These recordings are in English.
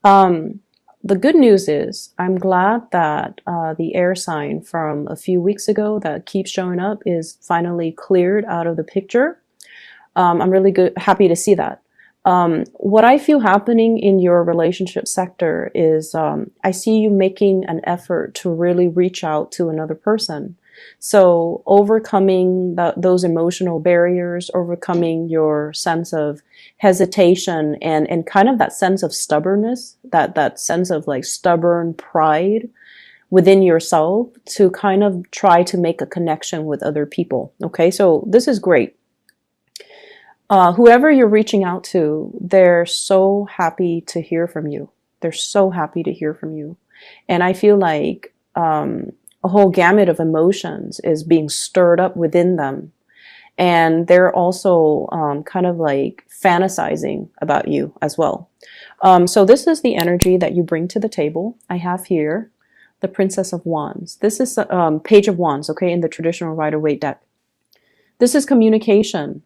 The good news is I'm glad that the air sign from a few weeks ago that keeps showing up is finally cleared out of the picture. I'm really happy to see that. What I feel happening in your relationship sector is I see you making an effort to really reach out to another person. So overcoming those emotional barriers, overcoming your sense of hesitation and kind of that sense of stubbornness, that sense of like stubborn pride within yourself to kind of try to make a connection with other people. Okay, so this is great. Whoever you're reaching out to, they're so happy to hear from you. They're so happy to hear from you. And I feel like a whole gamut of emotions is being stirred up within them. And they're also kind of like fantasizing about you as well. So this is the energy that you bring to the table. I have here the Princess of Wands. This is Page of Wands, okay, in the traditional Rider-Waite deck. This is communication.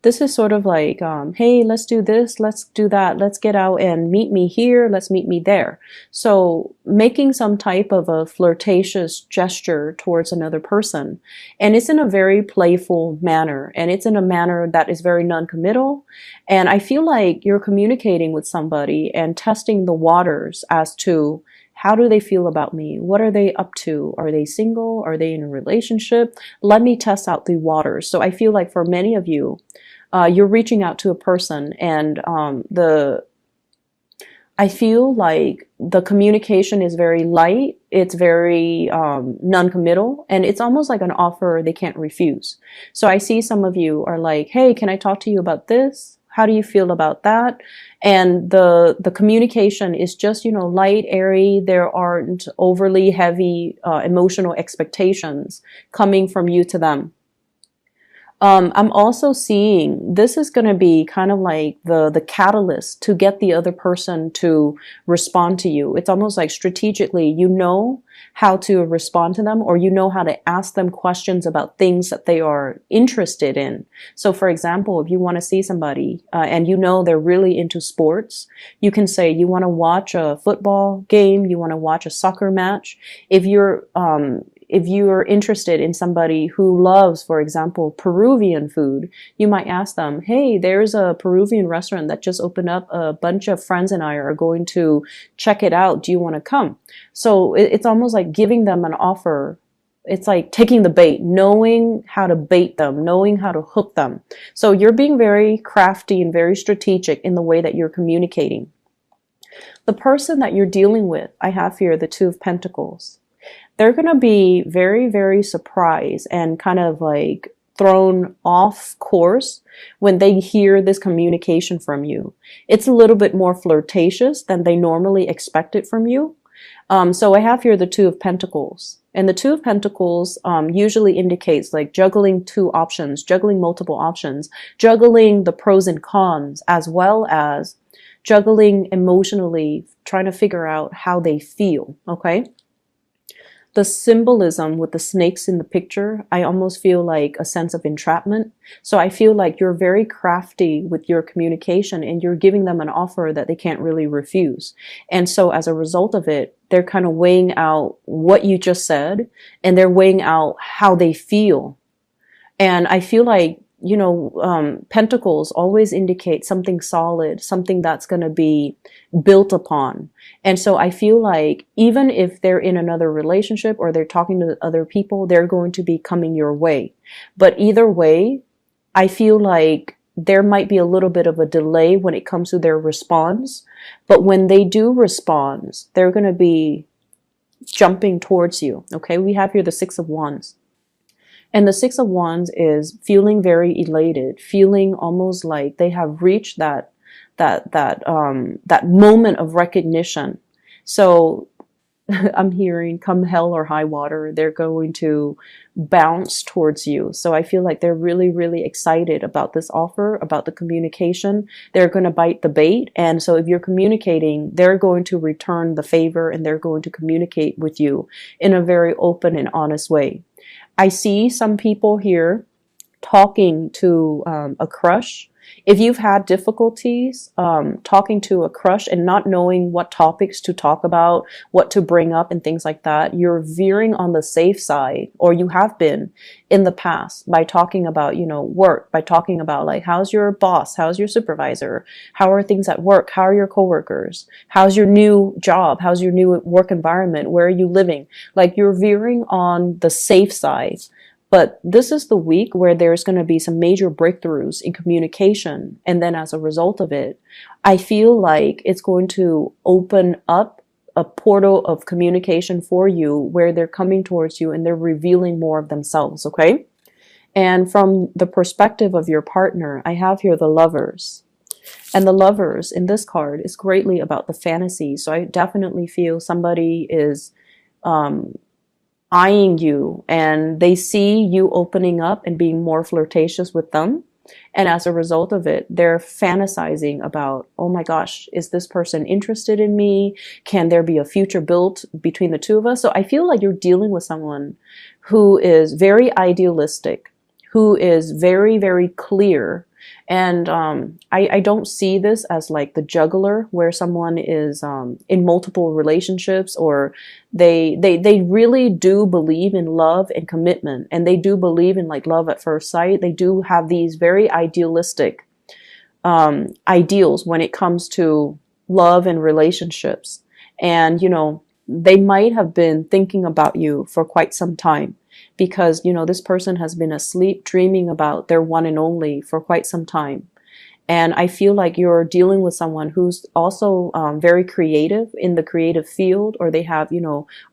This is sort of like, hey, let's do this, let's do that, let's get out and meet me here, let's meet me there. So making some type of a flirtatious gesture towards another person. And it's in a very playful manner. And it's in a manner that is very non-committal. And I feel like you're communicating with somebody and testing the waters as to how do they feel about me? What are they up to? Are they single? Are they in a relationship? Let me test out the waters. So I feel like for many of you, you're reaching out to a person and I feel like the communication is very light. It's very non-committal, and it's almost like an offer they can't refuse. So I see some of you are like, hey, can I talk to you about this? How do you feel about that? And the communication is just, you know, light, airy. There aren't overly heavy emotional expectations coming from you to them. I'm also seeing this is going to be kind of like the catalyst to get the other person to respond to you. It's almost like strategically, you know how to respond to them, or you know how to ask them questions about things that they are interested in. So for example, if you want to see somebody and you know they're really into sports, you can say you want to watch a football game, you want to watch a soccer match. If you're interested in somebody who loves, for example, Peruvian food, you might ask them, hey, there's a Peruvian restaurant that just opened up. A bunch of friends and I are going to check it out. Do you want to come? So it's almost like giving them an offer. It's like taking the bait, knowing how to bait them, knowing how to hook them. So you're being very crafty and very strategic in the way that you're communicating. The person that you're dealing with, I have here the Two of Pentacles. They're going to be very, very surprised and kind of like thrown off course when they hear this communication from you. It's a little bit more flirtatious than they normally expect it from you. So I have here the Two of Pentacles. And the Two of Pentacles usually indicates like juggling two options, juggling multiple options, juggling the pros and cons, as well as juggling emotionally, trying to figure out how they feel, okay? The symbolism with the snakes in the picture, I almost feel like a sense of entrapment. So I feel like you're very crafty with your communication and you're giving them an offer that they can't really refuse. And so as a result of it, they're kind of weighing out what you just said and they're weighing out how they feel. And I feel like, you know, pentacles always indicate something solid, something that's going to be built upon. And so I feel like even if they're in another relationship or they're talking to other people, they're going to be coming your way. But either way, I feel like there might be a little bit of a delay when it comes to their response. But when they do respond, they're going to be jumping towards you. Okay, we have here the Six of Wands. And the Six of Wands is feeling very elated, feeling almost like they have reached that moment of recognition. So I'm hearing come hell or high water, they're going to bounce towards you. So I feel like they're really, really excited about this offer, about the communication. They're going to bite the bait. And so if you're communicating, they're going to return the favor and they're going to communicate with you in a very open and honest way. I see some people here talking to a crush, If you've had difficulties talking to a crush and not knowing what topics to talk about, what to bring up and things like that, you're veering on the safe side, or you have been in the past, by talking about, work, by talking about like, how's your boss? How's your supervisor? How are things at work? How are your coworkers? How's your new job? How's your new work environment? Where are you living? Like, you're veering on the safe side. But this is the week where there's going to be some major breakthroughs in communication. And then as a result of it, I feel like it's going to open up a portal of communication for you where they're coming towards you and they're revealing more of themselves, okay? And from the perspective of your partner, I have here the Lovers. And the Lovers in this card is greatly about the fantasy. So I definitely feel somebody is eyeing you, and they see you opening up and being more flirtatious with them. And as a result of it, they're fantasizing about, oh my gosh, is this person interested in me? Can there be a future built between the two of us? So I feel like you're dealing with someone who is very idealistic, who is very, very clear. And I don't see this as like the juggler, where someone is in multiple relationships, or they really do believe in love and commitment, and they do believe in like love at first sight. They do have these very idealistic ideals when it comes to love and relationships. And, they might have been thinking about you for quite some time, because, this person has been asleep dreaming about their one and only for quite some time. And I feel like you're dealing with someone who's also very creative in the creative field, or they have,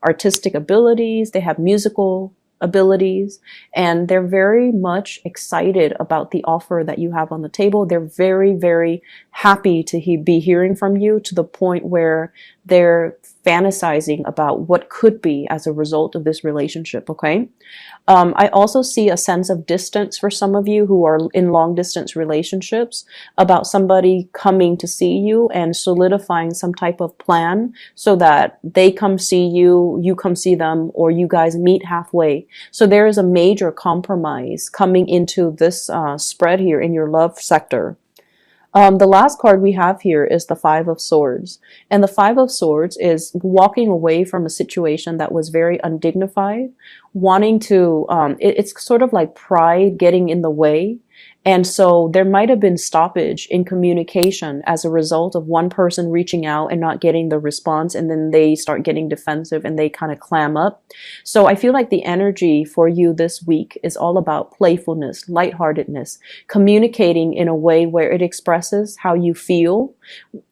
artistic abilities, they have musical abilities, and they're very much excited about the offer that you have on the table. They're very, very happy to be hearing from you, to the point where they're fantasizing about what could be as a result of this relationship, okay? I also see a sense of distance for some of you who are in long distance relationships, about somebody coming to see you and solidifying some type of plan so that they come see you, you come see them, or you guys meet halfway. So there is a major compromise coming into this spread here in your love sector. The last card we have here is the Five of Swords. And the Five of Swords is walking away from a situation that was very undignified, wanting to, it's sort of like pride getting in the way. And so there might have been stoppage in communication as a result of one person reaching out and not getting the response, and then they start getting defensive and they kind of clam up. So I feel like the energy for you this week is all about playfulness, lightheartedness, communicating in a way where it expresses how you feel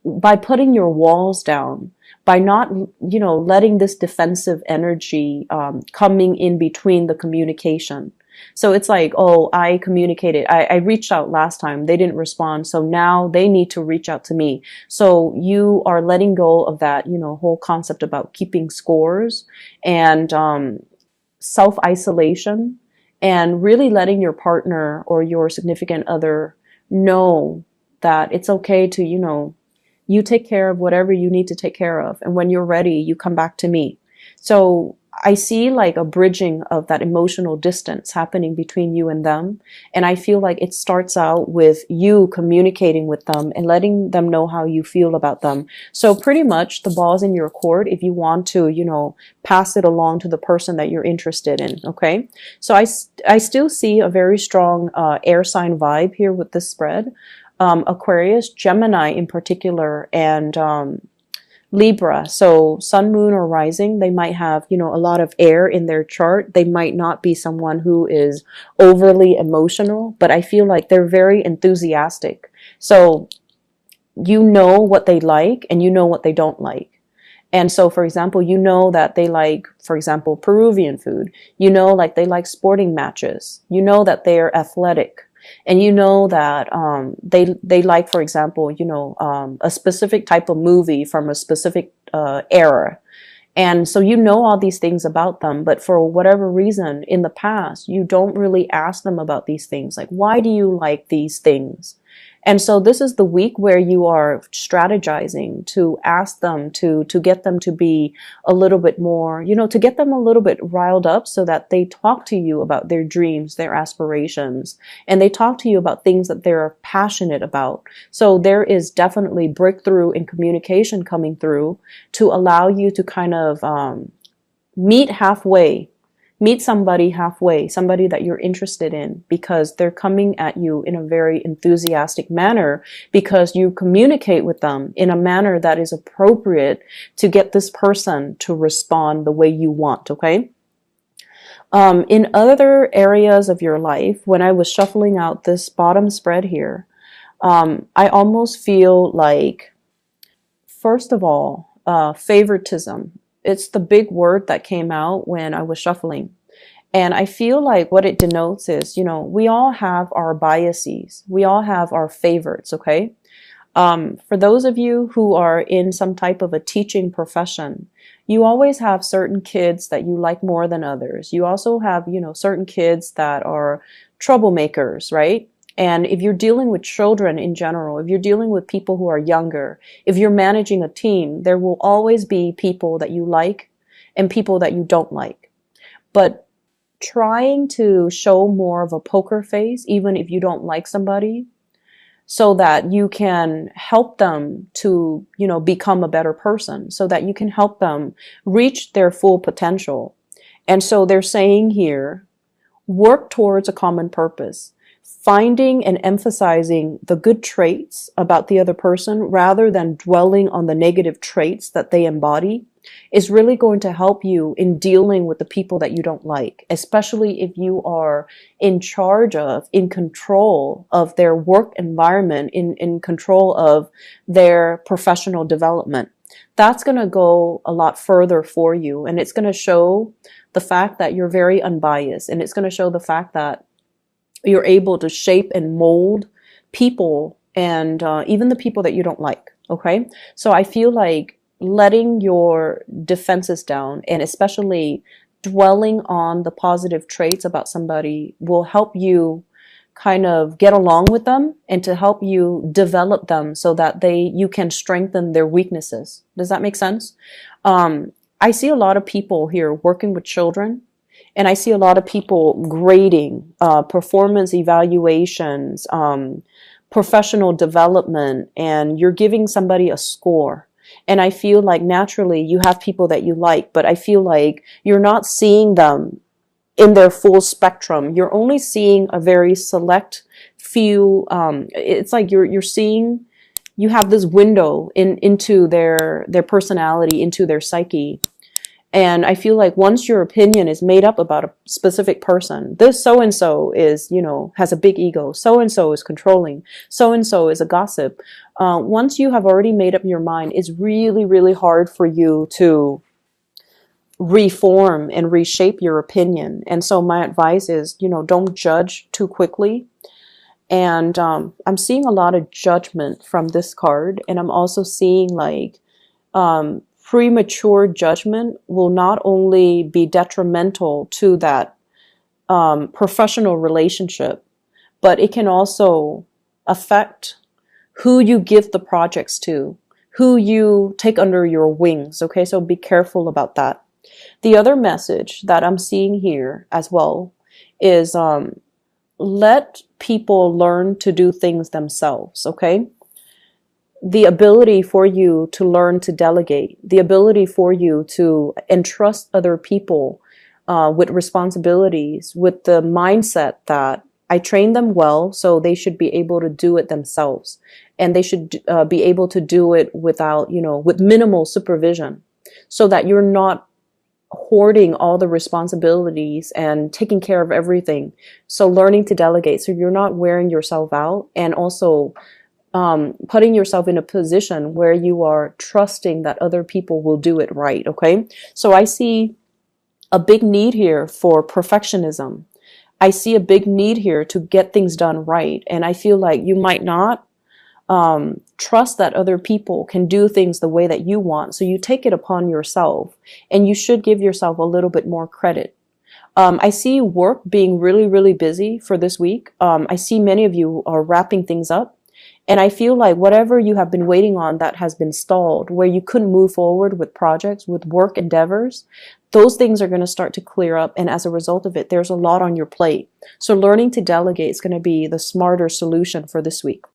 by putting your walls down, by not, letting this defensive energy coming in between the communication. So it's like, oh, I communicated. I reached out last time. They didn't respond. So now they need to reach out to me. So you are letting go of that, whole concept about keeping scores and self-isolation, and really letting your partner or your significant other know that it's okay to, you take care of whatever you need to take care of. And when you're ready, you come back to me. So I see like a bridging of that emotional distance happening between you and them. And I feel like it starts out with you communicating with them and letting them know how you feel about them. So pretty much the ball's in your court if you want to, pass it along to the person that you're interested in. Okay. So I still see a very strong air sign vibe here with this spread. Aquarius, Gemini in particular, and Libra. So sun, moon, or rising, they might have, a lot of air in their chart. They might not be someone who is overly emotional, but I feel like they're very enthusiastic. So you know what they like and you know what they don't like. And so, for example, that they like, for example, Peruvian food. Like they like sporting matches. That they're athletic. And that they like, for example, a specific type of movie from a specific era. And so all these things about them, but for whatever reason in the past, you don't really ask them about these things. Like, why do you like these things? And so this is the week where you are strategizing to ask them to get them to be a little bit more, you know, to get them a little bit riled up so that they talk to you about their dreams, their aspirations, and they talk to you about things that they're passionate about. So there is definitely breakthrough in communication coming through to allow you to kind of meet halfway. Meet somebody halfway, somebody that you're interested in, because they're coming at you in a very enthusiastic manner because you communicate with them in a manner that is appropriate to get this person to respond the way you want, okay? In other areas of your life, when I was shuffling out this bottom spread here, I almost feel like, first of all, favoritism. It's the big word that came out when I was shuffling. And I feel like what it denotes is, you know, we all have our biases. We all have our favorites, okay? For those of you who are in some type of a teaching profession, you always have certain kids that you like more than others. You also have, you know, certain kids that are troublemakers, right? And if you're dealing with children in general, if you're dealing with people who are younger, if you're managing a team, there will always be people that you like and people that you don't like. But trying to show more of a poker face, even if you don't like somebody, so that you can help them to, you know, become a better person, so that you can help them reach their full potential. And so they're saying here, work towards a common purpose. Finding and emphasizing the good traits about the other person rather than dwelling on the negative traits that they embody is really going to help you in dealing with the people that you don't like, especially if you are in charge of, in control of their work environment, in control of their professional development. That's going to go a lot further for you, and it's going to show the fact that you're very unbiased, and it's going to show the fact that you're able to shape and mold people, and even the people that you don't like, okay? So I feel like letting your defenses down and especially dwelling on the positive traits about somebody will help you kind of get along with them and to help you develop them so that you can strengthen their weaknesses. Does that make sense? I see a lot of people here working with children, and I see a lot of people grading, performance evaluations, professional development, and you're giving somebody a score. And I feel like naturally you have people that you like, but I feel like you're not seeing them in their full spectrum. You're only seeing a very select few. It's like you're seeing, you have this window into their personality, into their psyche. And I feel like once your opinion is made up about a specific person, this so-and-so is, you know, has a big ego. So-and-so is controlling. So-and-so is a gossip. Once you have already made up your mind, it's really, really hard for you to reform and reshape your opinion. And so my advice is, you know, don't judge too quickly. And I'm seeing a lot of judgment from this card. And I'm also seeing like premature judgment will not only be detrimental to that professional relationship, but it can also affect who you give the projects to, who you take under your wings. Okay, so be careful about that. The other message that I'm seeing here as well is let people learn to do things themselves, okay? The ability for you to learn to delegate, the ability for you to entrust other people with responsibilities, with the mindset that I train them well, so they should be able to do it themselves. And they should be able to do it without, you know, with minimal supervision, so that you're not hoarding all the responsibilities and taking care of everything. So learning to delegate, so you're not wearing yourself out, and also putting yourself in a position where you are trusting that other people will do it right, okay? So I see a big need here for perfectionism. I see a big need here to get things done right. And I feel like you might not trust that other people can do things the way that you want. So you take it upon yourself, and you should give yourself a little bit more credit. I see work being really, really busy for this week. I see many of you are wrapping things up. And I feel like whatever you have been waiting on that has been stalled, where you couldn't move forward with projects, with work endeavors, those things are going to start to clear up. And as a result of it, there's a lot on your plate. So learning to delegate is going to be the smarter solution for this week.